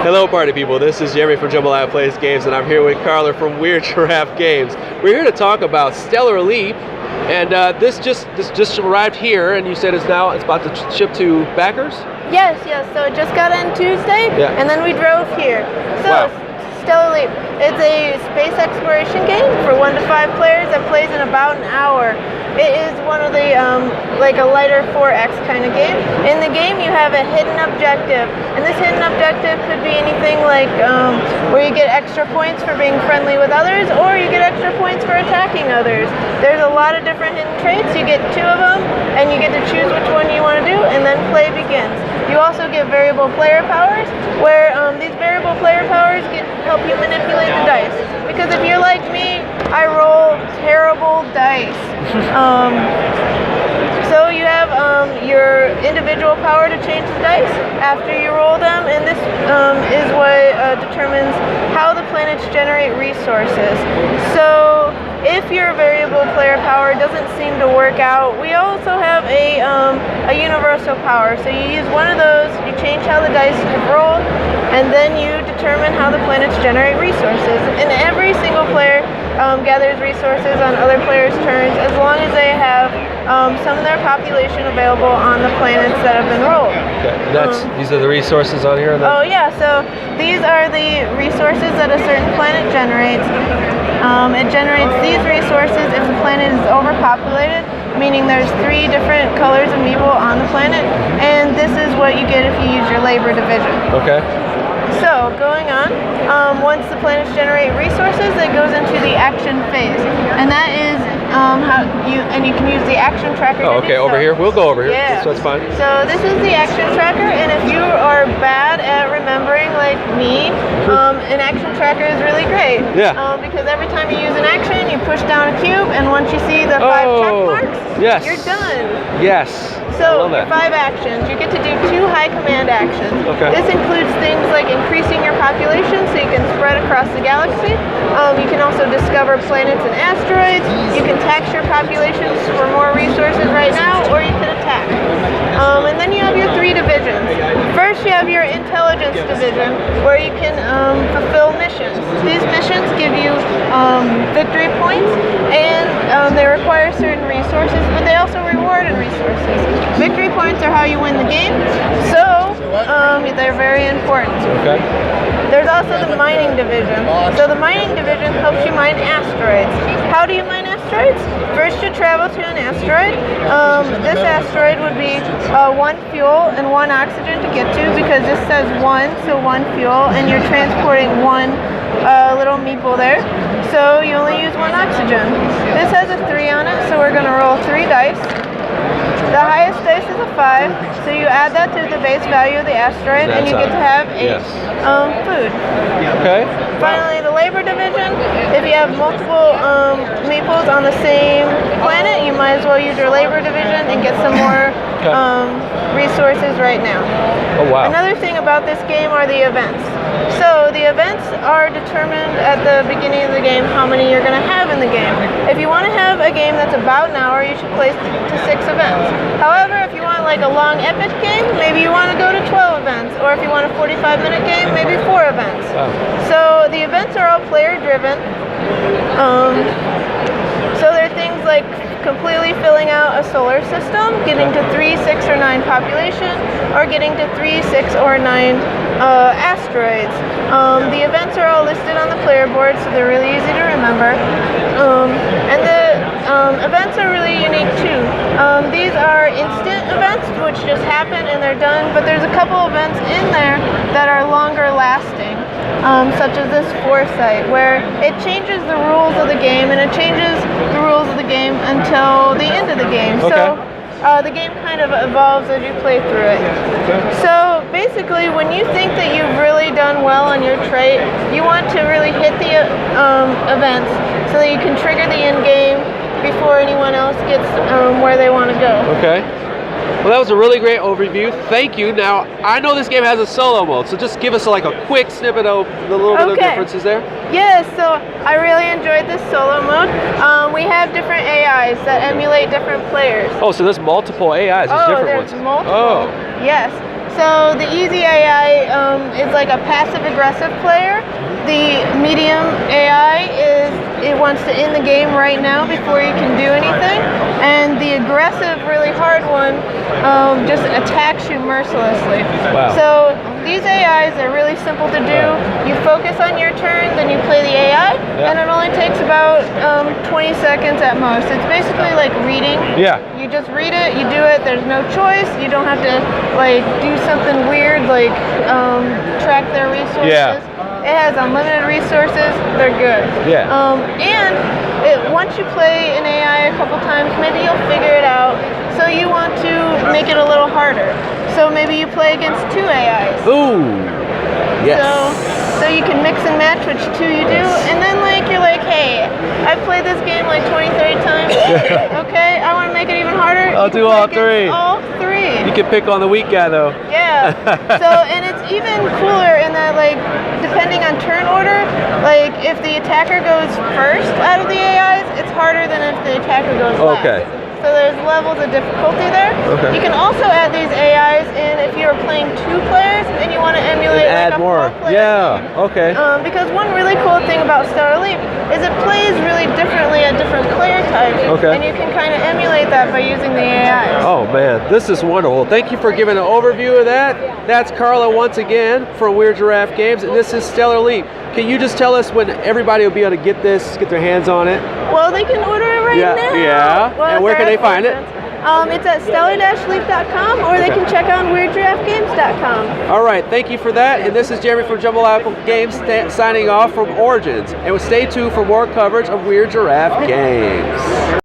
Hello party people, this is Jeremy from Jambalaya Plays Games and I'm here with Carla from Weird Giraffe Games. We're here to talk about Stellar Leap, and this just arrived here, and you said it's about to ship to backers? Yes, so it just got in Tuesday, and then we drove here. So wow. Stellar Leap, it's a space exploration game for 1 to 5 players that plays in about an hour. It is one of the, like a lighter 4X kind of game. In the game you have a hidden objective, and this hidden objective could be anything like where you get extra points for being friendly with others, or you get extra points for attacking others. There's a lot of different hidden traits. You get 2 of them, and you get to choose which one you want to do, and then play begins. You also get variable player powers, where these variable player powers help you manipulate the dice. Because if you're like me, I roll terrible dice. So you have your individual power to change the dice after you roll them, and this is what determines how the planets generate resources. So if your variable player power doesn't seem to work out, we also have a universal power. So you use one of those, you change how the dice have rolled, and then you determine how the planets generate resources. And every single player gathers resources on other players' turns as long as they have some of their population available on the planets that have been rolled. Okay. These are the resources on here? Oh yeah, so these are the resources that a certain planet generates. It generates these resources if the planet is overpopulated, meaning there's 3 different colors of meeple on the planet, and this is what you get if you use your labor division. Okay. So, going on, once the planets generate resources, it goes into the action phase, and that is you can use the action tracker. Oh, okay, over here? We'll go over here. Yeah. So that's fine. So this is the action tracker, and if you are bad at remembering, like me, an action tracker is really great. Yeah. Because every time you use an action, you push down a cube, and once you see the 5 check marks, you're done. Yes. So, your 5 actions, you get to do 2 high command actions. Okay. This includes things like increasing your population so you can spread across the galaxy. You can also discover planets and asteroids. You can tax your populations for more resources right now, or you can attack. And then you have your 3 divisions. First, you have your intelligence division, where you can fulfill missions. These missions give you victory points, and they require certain resources, but they also reward in resources. Victory points are how you win the game, so they're very important. Okay. There's also the mining division. So the mining division helps you mine asteroids. How do you mine asteroids? First, you travel to an asteroid. This asteroid would be 1 fuel and 1 oxygen to get to, because this says 1, so 1 fuel, and you're transporting 1 little meeple there. So you only use 1 oxygen. This has a 3 on it, so we're going to roll 3 dice. The highest dice is a 5, so you add that to the base value of the asteroid, and you get to have 8 food. Okay. Finally, the labor division. If you have multiple meeples on the same planet, you might as well use your labor division and get some more resources right now. Oh wow. Another thing about this game are the events. So the events are determined at the beginning of the game how many you're going to have in the game. If you want to have a game that's about an hour, you should play to 6 events. However, if you want like a long epic game, maybe you want to go to 12 events. Or if you want a 45-minute game, maybe 4 events. Wow. So the events are all player driven. So there are things like completely filling out a solar system, getting to 3, 6, or 9 population, or getting to 3, 6, or 9 asteroids. The events are all listed on the player board, so they're really easy to remember. And the events are really unique too. These are instant events, which just happen and they're done, but there's a couple events in there that are longer lasting. Such as this foresight, where it changes the rules of the game, and it changes the rules of the game until the end of the game. Okay. So the game kind of evolves as you play through it. So basically, when you think that you've really done well on your trait, you want to really hit the events so that you can trigger the end game before anyone else gets where they want to go. Okay. Well, that was a really great overview. Thank you. Now, I know this game has a solo mode, so just give us like a quick snippet of the little bit of differences there. Yes, so I really enjoyed this solo mode. We have different AIs that emulate different players. Oh, so there's multiple AIs. There's different ones. Multiple. Oh. Yes. So the easy AI is like a passive-aggressive player. The medium AI it wants to end the game right now before you can do anything, and the aggressive, really hard one just attacks you mercilessly. Wow. So these AIs are really simple to do. You focus on your turn, then you play the AI, and it only takes about 20 seconds at most. It's basically like reading. Yeah. You just read it, you do it, there's no choice. You don't have to like do something weird like track their resources. Yeah. It has unlimited resources. They're good. Yeah. And once you play an AI a couple times, maybe you'll figure it out. So you want to make it a little harder. So maybe you play against 2 AIs. Ooh. Yes. So you can mix and match which 2 you do, and then like you're like, hey, I've played this game like 20, 30 times. Okay, I want to make it even harder. I'll do all 3. All 3. You can pick on the weak guy though. Yeah. So, and it's even cooler in that, like, depending on turn order, like if the attacker goes first out of the AIs, it's harder than if the attacker goes last. Okay. So there's levels of difficulty there. Okay. You can also add these AIs in if you're playing 2 players and you want to emulate And add like a more. 4-player game. Yeah. Okay. Because one really cool thing about Stellar Leap is it plays really differently at different player types. Okay. And you can kind of emulate that by using the AIs. Oh man, this is wonderful. Thank you for giving an overview of that. That's Carla once again from Weird Giraffe Games, and this is Stellar Leap. Can you just tell us when everybody will be able to get their hands on it? Well, they can order it right now. Yeah. Well, And where can they find it? It's at stellar-leap.com, or they can check out weirdgiraffegames.com. All right, thank you for that. And this is Jeremy from Jumble Apple Games signing off from Origins. And stay tuned for more coverage of Weird Giraffe Games.